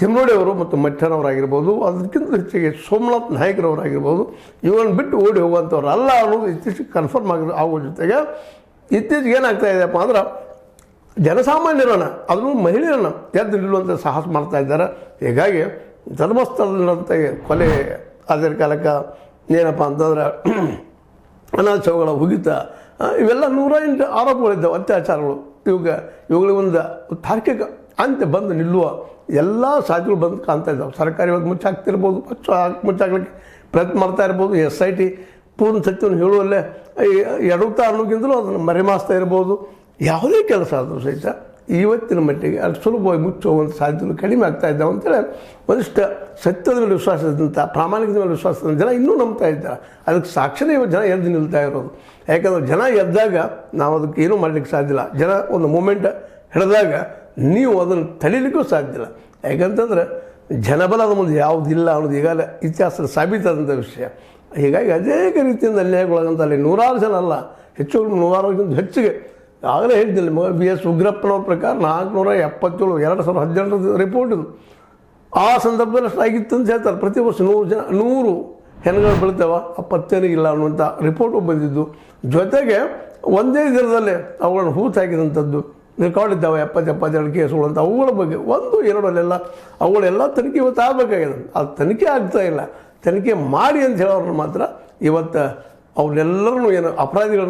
ತಿಮ್ಮನೋಡಿಯವರು ಮತ್ತು ಮಠ್ಯನವರಾಗಿರ್ಬೋದು, ಅದಕ್ಕಿಂತ ಹೆಚ್ಚಿಗೆ ಸೋಮನಾಥ್ ನಾಯಕರವರಾಗಿರ್ಬೋದು, ಇವನ್ನು ಬಿಟ್ಟು ಓಡಿ ಹೋಗುವಂಥವ್ರು ಅಲ್ಲ ಅನ್ನೋದು ಇತ್ತೀಚೆಗೆ ಕನ್ಫರ್ಮ್ ಆಗೋ ಜೊತೆಗೆ ಇತ್ತೀಚೆಗೆ ಏನಾಗ್ತಾ ಇದೆಯಪ್ಪ ಅಂದ್ರೆ ಜನಸಾಮಾನ್ಯರನ್ನು ಅದನ್ನು ಮಹಿಳೆಯರನ್ನು ಎದ್ದು ನಿಲ್ಲುವಂಥ ಸಾಹಸ ಮಾಡ್ತಾ ಇದ್ದಾರೆ. ಹೀಗಾಗಿ ಧರ್ಮಸ್ಥಳದಂಥ ಕೊಲೆ ಅದರ ಕಾಲಕ್ಕೆ ಏನಪ್ಪ ಅಂತಂದ್ರೆ ಅನಾಥಗಳ ಹುಗಿತ ಇವೆಲ್ಲ 108 ಆರೋಪಗಳಿದ್ದಾವೆ, ಅತ್ಯಾಚಾರಗಳು. ಇವುಗಳಿಗೆ ಒಂದು ತಾರ್ಕಿಕ ಅಂತ್ಯ ಬಂದು ನಿಲ್ಲುವ ಎಲ್ಲ ಸಾಧ್ಯಗಳು ಬಂದು ಕಾಣ್ತಾ ಇದ್ದಾವೆ. ಸರ್ಕಾರ ಇವಾಗ ಮುಚ್ಚಾಕ್ತಿರ್ಬೋದು, ಮುಚ್ಚಾಕ್ಲಿಕ್ಕೆ ಪ್ರಯತ್ನ ಮಾಡ್ತಾ ಇರ್ಬೋದು. SIT ಪೂರ್ಣ ಸತ್ಯವನ್ನು ಹೇಳುವಲ್ಲೇ ಎಡುತ್ತಾ ಅನ್ನೋಕ್ಕಿಂತಲೂ ಅದನ್ನು ಮರೆಮಾಚ್ತಾ ಇರ್ಬೋದು. ಯಾವುದೇ ಕೆಲಸ ಆದರೂ ಸಹಿತ ಇವತ್ತಿನ ಮಟ್ಟಿಗೆ ಅದು ಸುಲಭವಾಗಿ ಮುಚ್ಚುವಂಥ ಸಾಧ್ಯತೆಗಳು ಕಡಿಮೆ ಆಗ್ತಾ ಇದ್ದಾವೆ ಅಂತೇಳಿ ಒಂದಿಷ್ಟು ಸತ್ಯದ ಮೇಲೆ ವಿಶ್ವಾಸದಂಥ ಪ್ರಾಮಾಣಿಕದ ಮೇಲೆ ವಿಶ್ವಾಸದ ಜನ ಇನ್ನೂ ನಂಬ್ತಾ ಇದ್ದಾರೆ. ಅದಕ್ಕೆ ಸಾಕ್ಷಿನೇ ಜನ ಎದ್ದು ನಿಲ್ತಾ ಇರೋದು. ಯಾಕಂದ್ರೆ ಜನ ಎದ್ದಾಗ ನಾವು ಅದಕ್ಕೆ ಏನೂ ಮಾಡಲಿಕ್ಕೆ ಸಾಧ್ಯ ಇಲ್ಲ. ಜನ ಒಂದು ಮೂಮೆಂಟ್ ಹಿಡಿದಾಗ ನೀವು ಅದನ್ನು ತಡೀಲಿಕ್ಕೂ ಸಾಧ್ಯ ಇಲ್ಲ. ಯಾಕಂತಂದ್ರೆ ಜನಬಲದ ಮುಂದೆ ಯಾವುದಿಲ್ಲ ಅನ್ನೋದು ಈಗಾಗಲೇ ಇತಿಹಾಸದ ಸಾಬೀತಾದಂಥ ವಿಷಯ. ಹೀಗಾಗಿ ಅನೇಕ ರೀತಿಯಿಂದ ಅನ್ಯಾಯಗೊಳಗಂತ ಅಲ್ಲಿ 100 ಜನ ಅಲ್ಲ, ಹೆಚ್ಚು 100ಕ್ಕಿಂತ ಹೆಚ್ಚಿಗೆ ಆಗಲೇ ಹೇಳಿದ್ದಿಲ್ಲ. BS ಉಗ್ರಪ್ಪನವ್ರ ಪ್ರಕಾರ 477 2018 ರಿಪೋರ್ಟ್ ಇದು. ಆ ಸಂದರ್ಭದಲ್ಲಿ ಅಷ್ಟಾಗಿತ್ತು ಅಂತ ಹೇಳ್ತಾರೆ. ಪ್ರತಿ ವರ್ಷ 100 ಹೆಣಗಳು ಬೀಳ್ತಾವೆ, ಆ ಪತ್ತೆನಿಗಿಲ್ಲ ಅನ್ನುವಂಥ ರಿಪೋರ್ಟು ಬಂದಿದ್ದು. ಜೊತೆಗೆ ಒಂದೇ ದಿನದಲ್ಲೇ ಅವುಗಳನ್ನು ಹೂತು ಹಾಕಿದಂಥದ್ದು ರೆಕಾರ್ಡ್ ಇದ್ದಾವೆ. 70-72 ಕೇಸುಗಳು ಅಂತ. ಅವುಗಳ ಬಗ್ಗೆ 1-2 ಅಲ್ಲೆಲ್ಲ ಅವುಗಳೆಲ್ಲ ತನಿಖೆ ಇವತ್ತು ಆಗಬೇಕಾಗಿದೆ. ಅದು ತನಿಖೆ ಆಗ್ತಾ ಇಲ್ಲ. ತನಿಖೆ ಮಾಡಿ ಅಂತ ಹೇಳೋರನ್ನ ಮಾತ್ರ ಇವತ್ತು ಅವನ್ನೆಲ್ಲರೂ ಏನು ಅಪರಾಧಿಗಳನ್ನ